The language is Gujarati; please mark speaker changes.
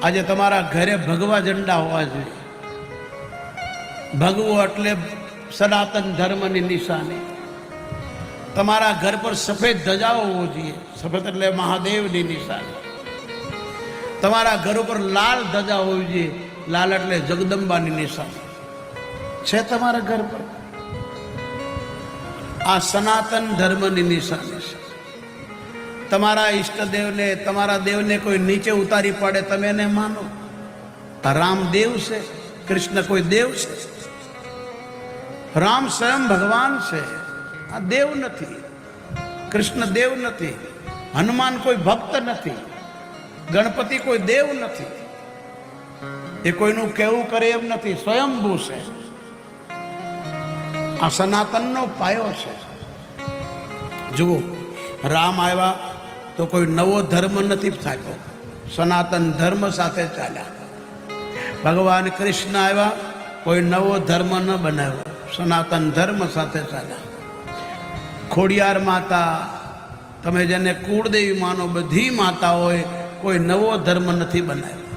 Speaker 1: આજે તમારા ઘરે ભગવા ઝંડા હોવા જોઈએ. ભગવો એટલે સનાતન ધર્મની નિશાની. તમારા ઘર પર સફેદ ધજાઓ હોવો જોઈએ. સફેદ એટલે મહાદેવની નિશાની. તમારા ઘર ઉપર લાલ ધજા હોવી જોઈએ. લાલ એટલે જગદંબાની નિશાની છે તમારા ઘર પર. આ સનાતન ધર્મની નિશાની છે. તમારા ઈષ્ટદેવને, તમારા દેવને કોઈ નીચે ઉતારી પાડે તમે એને માનો. રામ દેવ છે, કૃષ્ણ કોઈ દેવ છે? રામ સ્વયં ભગવાન છે, આ દેવ નથી. કૃષ્ણ દેવ નથી. હનુમાન કોઈ ભક્ત નથી. ગણપતિ કોઈ દેવ નથી. એ કોઈનું કહેવું કરે એમ નથી, સ્વયંભૂ છે. આ સનાતનનો પાયો છે. જુઓ, રામ આવ્યા તો કોઈ નવો ધર્મ નથી થાક્યો, સનાતન ધર્મ સાથે ચાલ્યા. ભગવાન કૃષ્ણ આવ્યા, કોઈ નવો ધર્મ ન બનાવ્યો, સનાતન ધર્મ સાથે ચાલ્યા. ખોડિયાર માતા, તમે જેને કુળદેવી માનો, બધી માતાઓએ કોઈ નવો ધર્મ નથી બનાવ્યો.